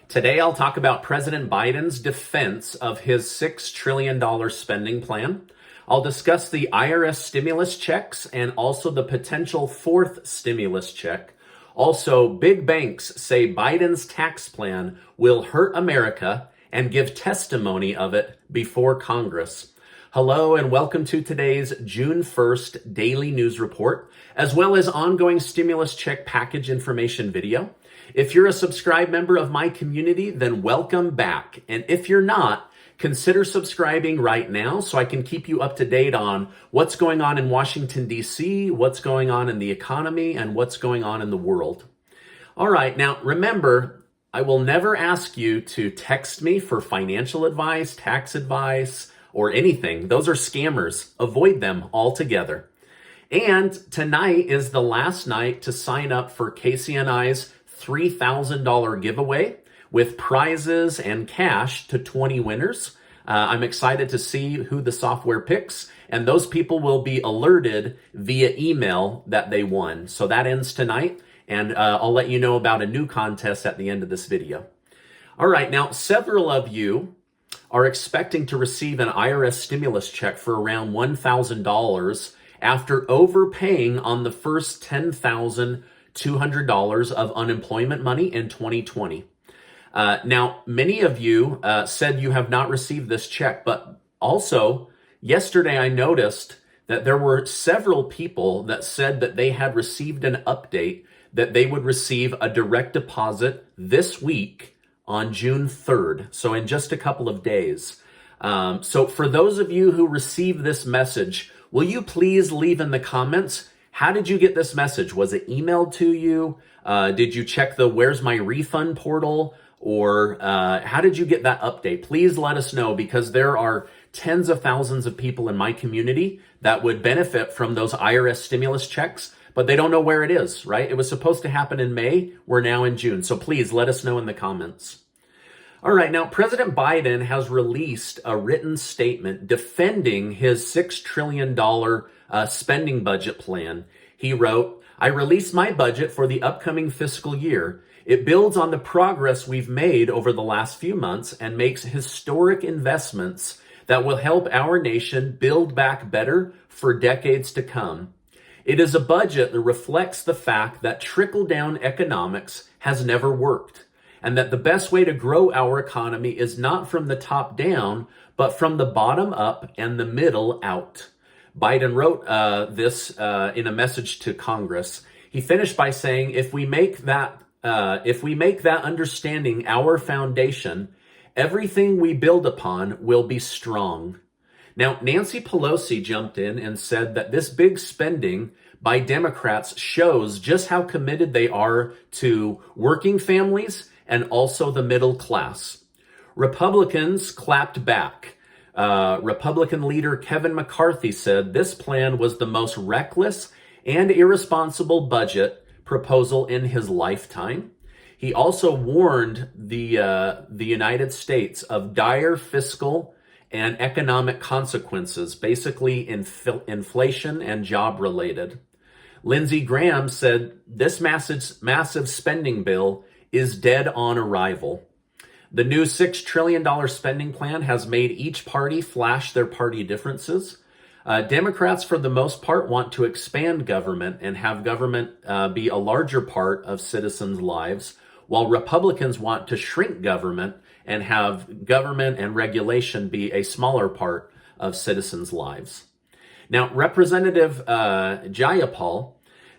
Today, I'll talk about President Biden's defense of his $6 trillion spending plan. I'll discuss the IRS stimulus checks and also the potential fourth stimulus check. Also, big banks say Biden's tax plan will hurt America and give testimony of it before Congress. Hello and welcome to today's June 1st daily news report, as well as ongoing stimulus check package information video. If you're a subscribed member of my community, then welcome back. And if you're not, consider subscribing right now so I can keep you up to date on what's going on in Washington, D.C., what's going on in the economy, and what's going on in the world. All right, now remember, I will never ask you to text me for financial advice, tax advice, or anything. Those are scammers. Avoid them altogether. And tonight is the last night to sign up for Casey and I's $3,000 giveaway with prizes and cash to 20 winners. I'm excited to see who the software picks, and those people will be alerted via email that they won. So that ends tonight, and I'll let you know about a new contest at the end of this video. All right, now several of you are expecting to receive an IRS stimulus check for around $1,000 after overpaying on the first $10,200 of unemployment money in 2020. Now, many of you said you have not received this check, but also yesterday I noticed that there were several people that said that they had received an update that they would receive a direct deposit this week on June 3rd, so in just a couple of days. So for those of you who received this message, will you please leave in the comments, how did you get this message? Was it emailed to you? Did you check the Where's My Refund portal? Or how did you get that update? Please let us know, because there are tens of thousands of people in my community that would benefit from those IRS stimulus checks, but they don't know where it is, right? It was supposed to happen in May. We're now in June. So please let us know in the comments. All right, now President Biden has released a written statement defending his $6 trillion spending budget plan. He wrote, "I released my budget for the upcoming fiscal year. It builds on the progress we've made over the last few months and makes historic investments that will help our nation build back better for decades to come. It is a budget that reflects the fact that trickle-down economics has never worked, and that the best way to grow our economy is not from the top down, but from the bottom up and the middle out." Biden wrote this in a message to Congress. He finished by saying, if we make that understanding our foundation, everything we build upon will be strong. Now, Nancy Pelosi jumped in and said that this big spending by Democrats shows just how committed they are to working families and also the middle class. Republicans clapped back. Republican leader Kevin McCarthy said this plan was the most reckless and irresponsible budget proposal in his lifetime. He also warned the United States of dire fiscal and economic consequences, basically inflation and job related. Lindsey Graham said this massive spending bill is dead on arrival. The new $6 trillion spending plan has made each party flash their party differences. Democrats, for the most part, want to expand government and have government be a larger part of citizens' lives, while Republicans want to shrink government and have government and regulation be a smaller part of citizens' lives. Now, Representative Jayapal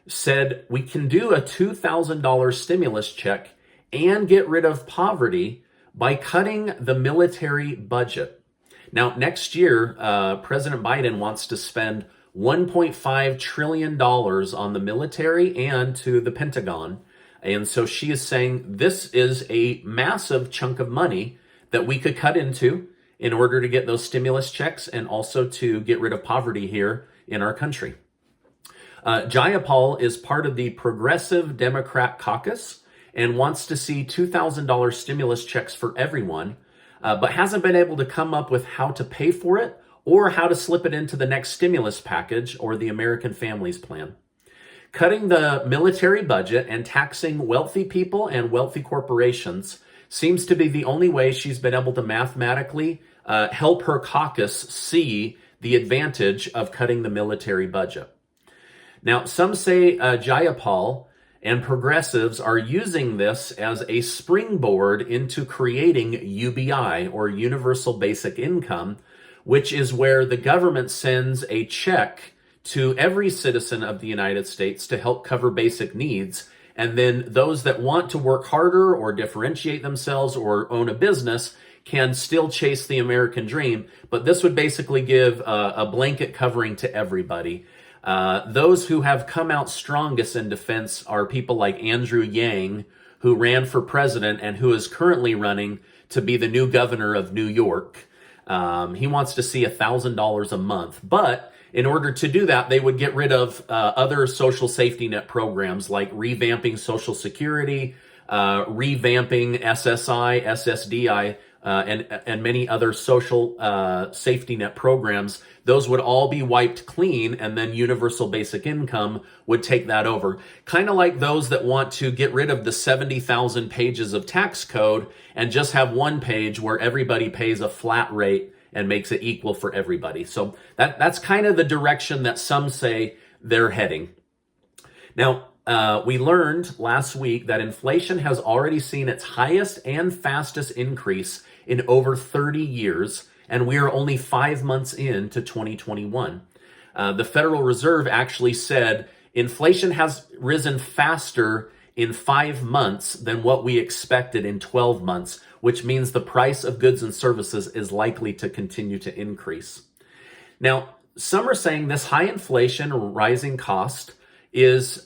said we can do a $2,000 stimulus check and get rid of poverty by cutting the military budget. Now, next year, President Biden wants to spend $1.5 trillion on the military and to the Pentagon. And so she is saying this is a massive chunk of money that we could cut into in order to get those stimulus checks and also to get rid of poverty here in our country. Jayapal is part of the Progressive Democrat Caucus and wants to see $2,000 stimulus checks for everyone, but hasn't been able to come up with how to pay for it or how to slip it into the next stimulus package or the American Families Plan. Cutting the military budget and taxing wealthy people and wealthy corporations seems to be the only way she's been able to mathematically help her caucus see the advantage of cutting the military budget. Now, some say Jayapal and progressives are using this as a springboard into creating UBI, or Universal Basic Income, which is where the government sends a check to every citizen of the United States to help cover basic needs. And then those that want to work harder or differentiate themselves or own a business can still chase the American dream. But this would basically give a blanket covering to everybody. Those who have come out strongest in defense are people like Andrew Yang, who ran for president and who is currently running to be the new governor of New York. He wants to see $1,000 a month. But in order to do that, they would get rid of other social safety net programs like revamping Social Security, revamping SSI, SSDI, and many other social safety net programs. Those would all be wiped clean, and then Universal Basic Income would take that over. Kind of like those that want to get rid of the 70,000 pages of tax code and just have one page where everybody pays a flat rate and makes it equal for everybody. So that's kind of the direction that some say they're heading. Now, we learned last week that inflation has already seen its highest and fastest increase in over 30 years, and we are only 5 months into 2021. The Federal Reserve actually said inflation has risen faster in 5 months than what we expected in 12 months, which means the price of goods and services is likely to continue to increase. Now, some are saying this high inflation or rising cost is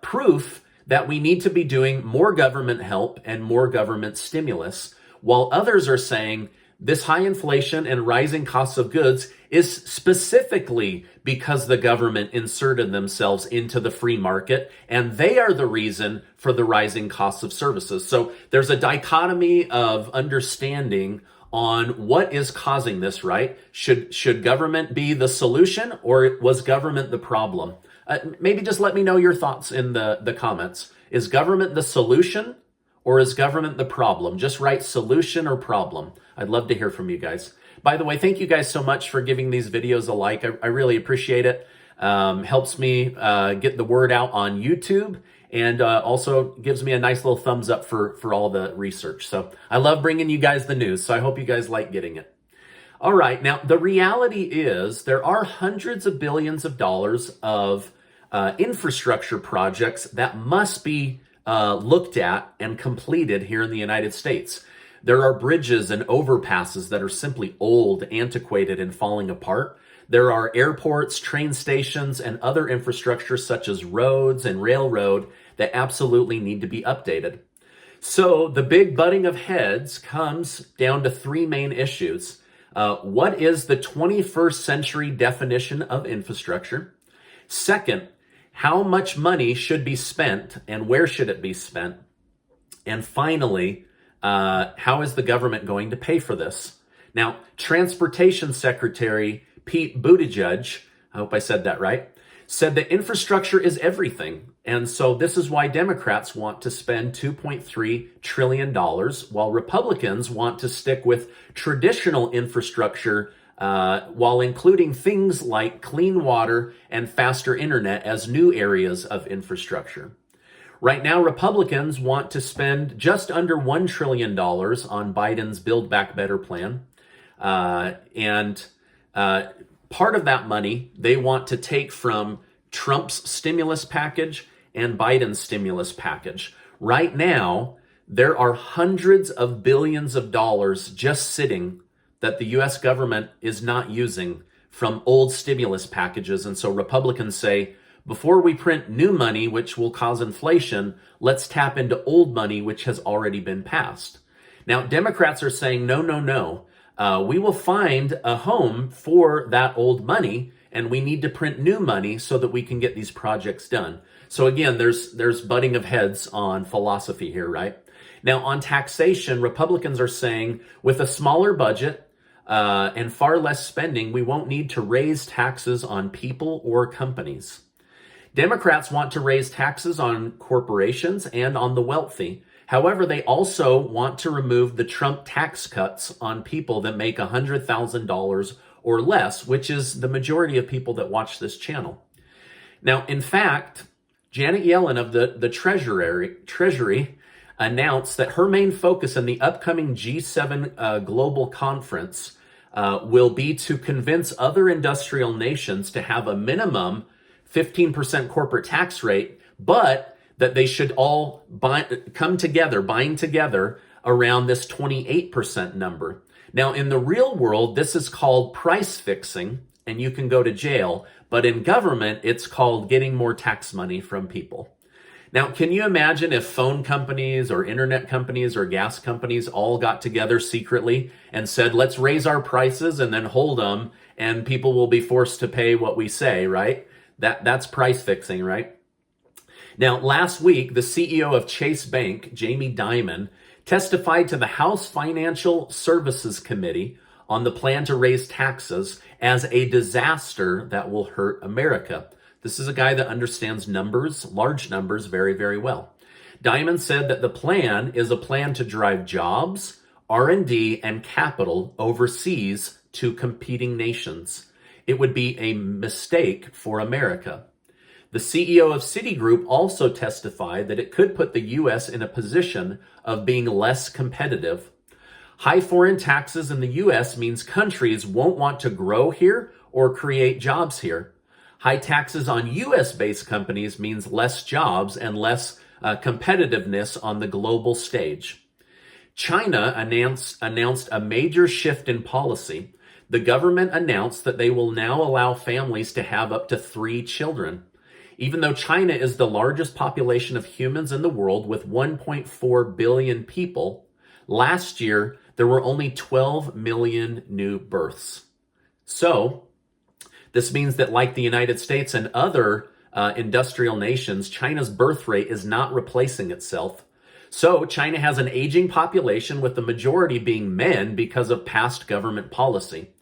proof that we need to be doing more government help and more government stimulus, while others are saying this high inflation and rising costs of goods is specifically because the government inserted themselves into the free market, and they are the reason for the rising costs of services. So there's a dichotomy of understanding on what is causing this, right? Should government be the solution, or was government the problem? Maybe just let me know your thoughts in the comments. Is government the solution, or is government the problem? Just write solution or problem. I'd love to hear from you guys. By the way, thank you guys so much for giving these videos a like. I really appreciate it. Helps me get the word out on YouTube, and also gives me a nice little thumbs up for all the research. So I love bringing you guys the news, so I hope you guys like getting it. All right, now the reality is there are hundreds of billions of dollars of infrastructure projects that must be looked at and completed here in the United States. There are bridges and overpasses that are simply old, antiquated, and falling apart. There are airports, train stations, and other infrastructure such as roads and railroad that absolutely need to be updated. So the big butting of heads comes down to three main issues. What is the 21st century definition of infrastructure? Second, how much money should be spent and where should it be spent? And finally, how is the government going to pay for this? Now, Transportation Secretary Pete Buttigieg, I hope I said that right, said that infrastructure is everything. And so this is why Democrats want to spend $2.3 trillion, while Republicans want to stick with traditional infrastructure while including things like clean water and faster internet as new areas of infrastructure. Right now, Republicans want to spend just under $1 trillion on Biden's Build Back Better plan. And part of that money they want to take from Trump's stimulus package and Biden's stimulus package. Right now, there are hundreds of billions of dollars just sitting that the U.S. government is not using from old stimulus packages. And so Republicans say, before we print new money, which will cause inflation, let's tap into old money, which has already been passed. Now, Democrats are saying, no, no, no. We will find a home for that old money, and we need to print new money so that we can get these projects done. So again, there's butting of heads on philosophy here, right? Now, on taxation, Republicans are saying with a smaller budget and far less spending, we won't need to raise taxes on people or companies. Democrats want to raise taxes on corporations and on the wealthy. However, they also want to remove the Trump tax cuts on people that make $100,000 or less, which is the majority of people that watch this channel. Now, in fact, Janet Yellen of the Treasury announced that her main focus in the upcoming G7 global conference will be to convince other industrial nations to have a minimum 15% corporate tax rate, but that they should all bind together around this 28% number. Now, in the real world, this is called price fixing, and you can go to jail. But in government, it's called getting more tax money from people. Now, can you imagine if phone companies or internet companies or gas companies all got together secretly and said, let's raise our prices and then hold them, and people will be forced to pay what we say, right? That's price fixing, right? Now, last week, the CEO of Chase Bank, Jamie Dimon, testified to the House Financial Services Committee on the plan to raise taxes as a disaster that will hurt America. This is a guy that understands numbers, large numbers, very, very well. Dimon said that the plan is a plan to drive jobs, R&D, and capital overseas to competing nations. It would be a mistake for America. The CEO of Citigroup also testified that it could put the U.S. in a position of being less competitive. High foreign taxes in the U.S. means countries won't want to grow here or create jobs here. High taxes on U.S.-based companies means less jobs and less competitiveness on the global stage. China announced a major shift in policy. The government announced that they will now allow families to have up to 3 children. Even though China is the largest population of humans in the world with 1.4 billion people, last year there were only 12 million new births. So this means that, like the United States and other industrial nations, China's birth rate is not replacing itself. So China has an aging population, with the majority being men because of past government policy.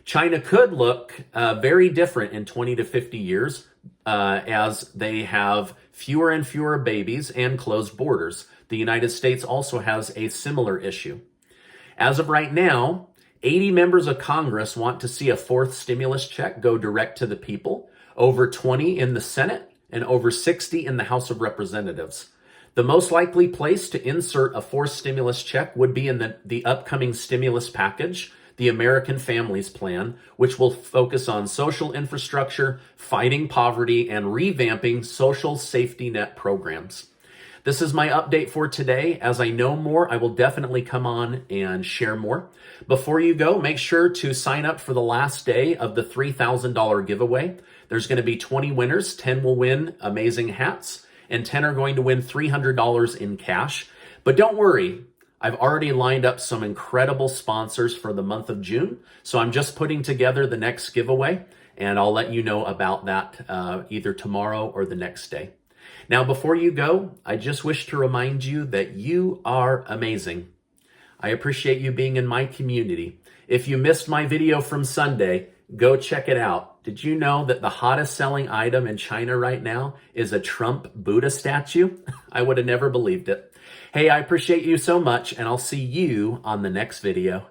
China could look very different in 20 to 50 years as they have fewer and fewer babies and closed borders. The United States also has a similar issue. As of right now, 80 members of Congress want to see a 4th stimulus check go direct to the people, over 20 in the Senate, and over 60 in the House of Representatives. The most likely place to insert a 4th stimulus check would be in the upcoming stimulus package, the American Families Plan, which will focus on social infrastructure, fighting poverty, and revamping social safety net programs. This is my update for today. As I know more, I will definitely come on and share more. Before you go, make sure to sign up for the last day of the $3,000 giveaway. There's going to be 20 winners. 10 will win amazing hats, and 10 are going to win $300 in cash. But don't worry, I've already lined up some incredible sponsors for the month of June. So I'm just putting together the next giveaway, and I'll let you know about that either tomorrow or the next day. Now, before you go, I just wish to remind you that you are amazing. I appreciate you being in my community. If you missed my video from Sunday, go check it out. Did you know that the hottest selling item in China right now is a Trump Buddha statue? I would have never believed it. Hey, I appreciate you so much, and I'll see you on the next video.